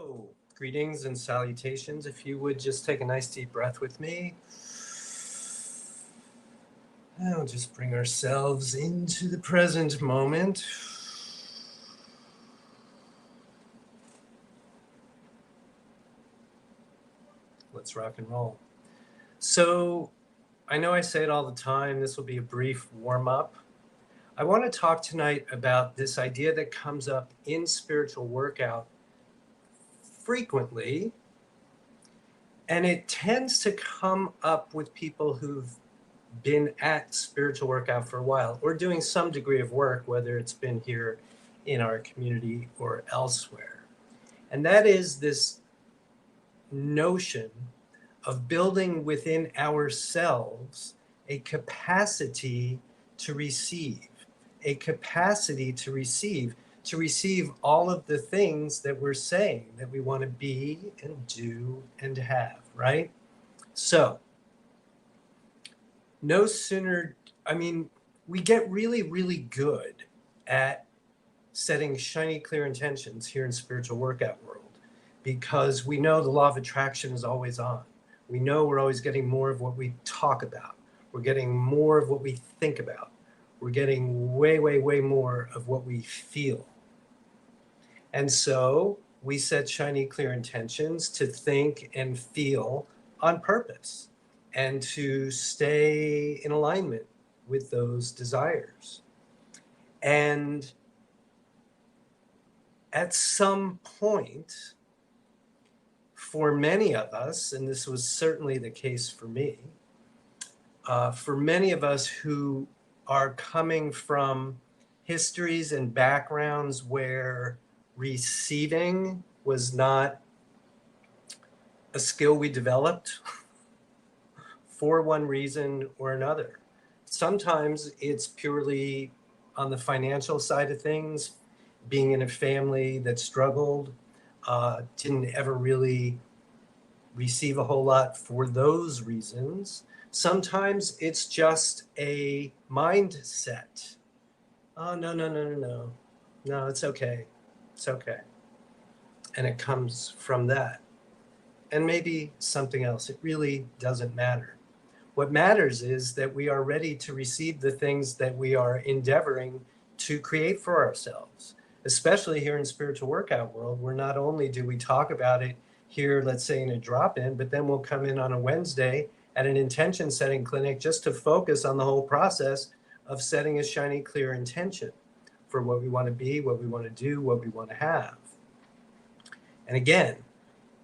So, greetings and salutations. If you would just take a nice deep breath with me. And we'll just bring ourselves into the present moment. Let's rock and roll. So, I know I say it all the time. This will be a brief warm up. I want to talk tonight about this idea that comes up in spiritual workout frequently. And it tends to come up with people who've been at spiritual workout for a while or doing some degree of work, whether it's been here in our community or elsewhere. And that is this notion of building within ourselves a capacity to receive, to receive all of the things that we're saying that we want to be and do and have, right? So, no sooner, we get really, really good at setting shiny, clear intentions here in spiritual workout world because we know the law of attraction is always on. We know we're always getting more of what we talk about. We're getting more of what we think about. We're getting way, way, way more of what we feel. And so we set shiny, clear intentions to think and feel on purpose and to stay in alignment with those desires. And at some point, for many of us, and this was certainly the case for me, for many of us who are coming from histories and backgrounds where receiving was not a skill we developed for one reason or another. Sometimes it's purely on the financial side of things, being in a family that struggled, didn't ever really receive a whole lot for those reasons. Sometimes it's just a mindset. Oh, no. No, it's okay. It's okay. And it comes from that. And maybe something else. It really doesn't matter. What matters is that we are ready to receive the things that we are endeavoring to create for ourselves, especially here in spiritual workout world, where not only do we talk about it here, let's say in a drop-in, but then we'll come in on a Wednesday at an intention setting clinic just to focus on the whole process of setting a shiny, clear intention for what we want to be, what we want to do, what we want to have. And again,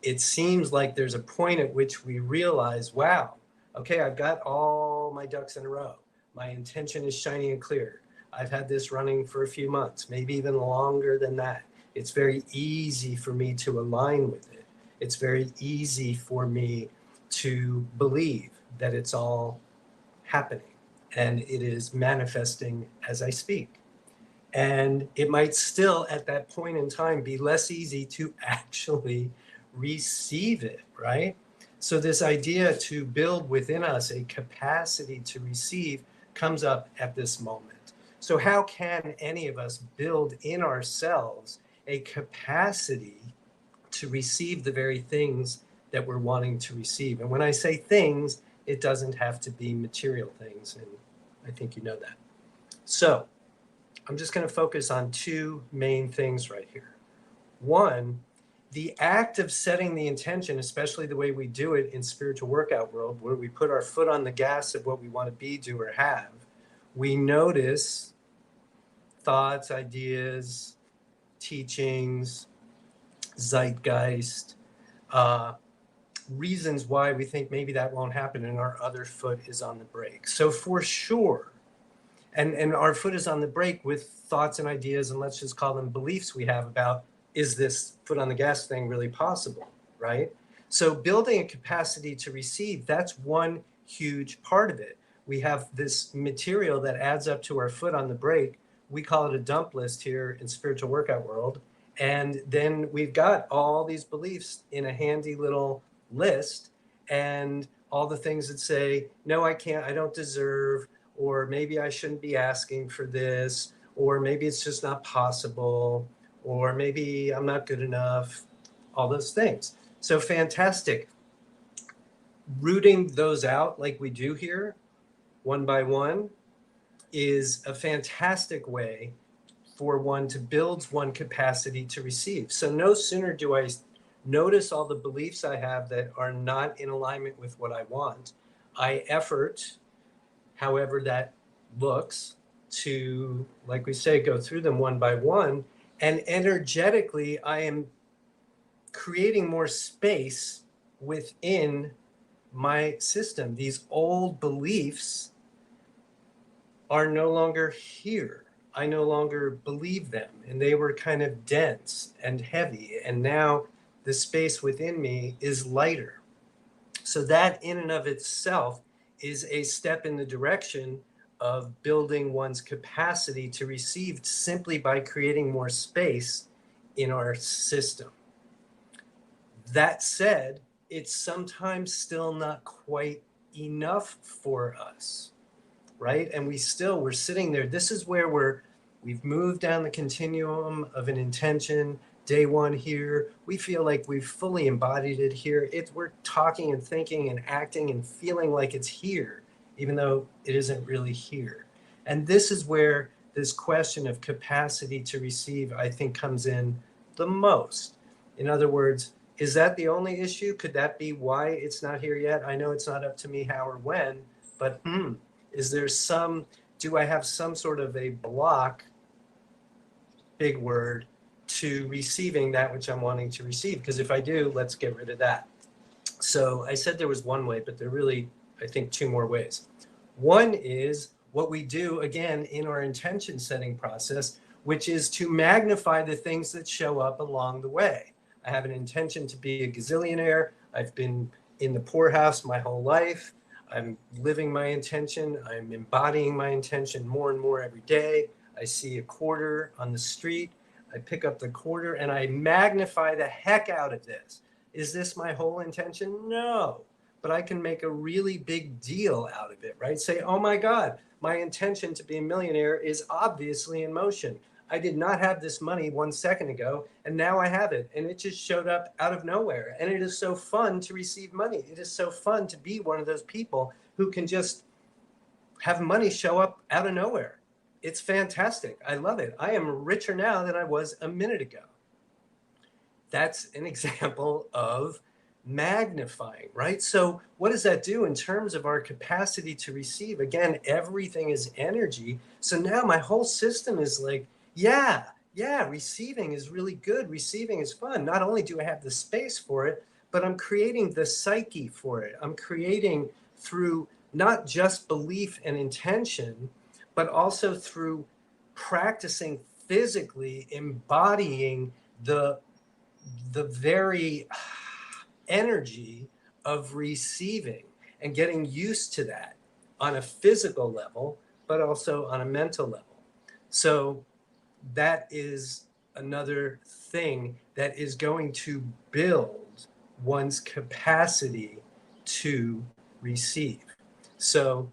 it seems like there's a point at which we realize, wow, okay, I've got all my ducks in a row. My intention is shiny and clear. I've had this running for a few months, maybe even longer than that. It's very easy for me to align with it. It's very easy for me to believe that it's all happening and it is manifesting as I speak. And it might still, at that point in time, be less easy to actually receive it, right? So this idea to build within us a capacity to receive comes up at this moment. So how can any of us build in ourselves a capacity to receive the very things that we're wanting to receive? And when I say things, it doesn't have to be material things, and I think you know that. So I'm just going to focus on two main things right here. One, the act of setting the intention, especially the way we do it in spiritual workout world, where we put our foot on the gas of what we want to be, do, or have, we notice thoughts, ideas, teachings, zeitgeist, reasons why we think maybe that won't happen, and our other foot is on the brake. So for sure, and our foot is on the brake with thoughts and ideas, and let's just call them beliefs we have about, is this foot on the gas thing really possible, right? So building a capacity to receive, that's one huge part of it. We have this material that adds up to our foot on the brake. We call it a dump list here in spiritual workout world. And then we've got all these beliefs in a handy little list, and all the things that say, no, I can't, I don't deserve, or maybe I shouldn't be asking for this, or maybe it's just not possible, or maybe I'm not good enough. all those things. So fantastic. Rooting those out like we do here, one by one, is a fantastic way for one to build one capacity to receive. So no sooner do I notice all the beliefs I have that are not in alignment with what I want, I effort, however that looks, to, like we say, go through them one by one. And energetically, I am creating more space within my system. These old beliefs are no longer here. I no longer believe them, and they were kind of dense and heavy. And now the space within me is lighter. So that in and of itself is a step in the direction of building one's capacity to receive simply by creating more space in our system. That said, it's sometimes still not quite enough for us, right? And we're sitting there. This is where we've moved down the continuum of an intention. Day one here, we feel like we've fully embodied it here. We're talking and thinking and acting and feeling like it's here, even though it isn't really here. And this is where this question of capacity to receive, I think, comes in the most. In other words, is that the only issue? Could that be why it's not here yet? I know it's not up to me how or when, but is there do I have some sort of a block, big word, to receiving that which I'm wanting to receive? Because if I do, let's get rid of that. So I said there was one way, but there are really, I think, two more ways. One is what we do, again, in our intention setting process, which is to magnify the things that show up along the way. I have an intention to be a gazillionaire. I've been in the poorhouse my whole life. I'm living my intention. I'm embodying my intention more and more every day. I see a quarter on the street. I pick up the quarter and I magnify the heck out of this. Is this my whole intention? No. But I can make a really big deal out of it, right? Say, oh my God, my intention to be a millionaire is obviously in motion. I did not have this money 1 second ago, and now I have it. And it just showed up out of nowhere. And it is so fun to receive money. It is so fun to be one of those people who can just have money show up out of nowhere. It's fantastic. I love it. I am richer now than I was a minute ago. That's an example of magnifying, right? So what does that do in terms of our capacity to receive? Again, everything is energy. So now my whole system is like, yeah, receiving is really good. Receiving is fun. Not only do I have the space for it, but I'm creating the psyche for it. I'm creating through not just belief and intention, but also through practicing physically embodying the very energy of receiving and getting used to that on a physical level, but also on a mental level. So that is another thing that is going to build one's capacity to receive. So,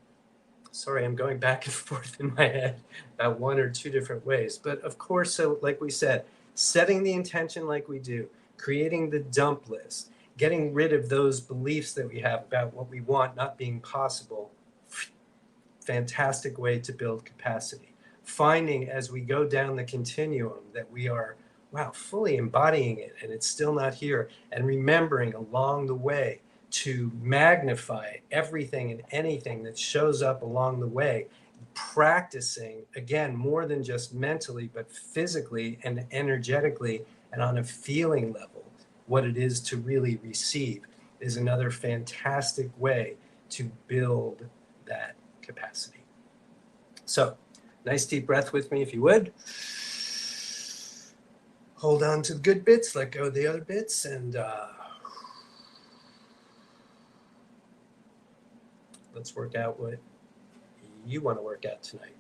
sorry, I'm going back and forth in my head about one or two different ways. But of course, so like we said, setting the intention like we do, creating the dump list, getting rid of those beliefs that we have about what we want not being possible. Fantastic way to build capacity. Finding as we go down the continuum that we are, wow, fully embodying it and it's still not here. And remembering along the way to magnify everything and anything that shows up along the way. Practicing, again, more than just mentally, but physically and energetically and on a feeling level, what it is to really receive is another fantastic way to build that capacity. So, nice deep breath with me if you would. Hold on to the good bits, let go of the other bits, and let's work out what you want to work out tonight.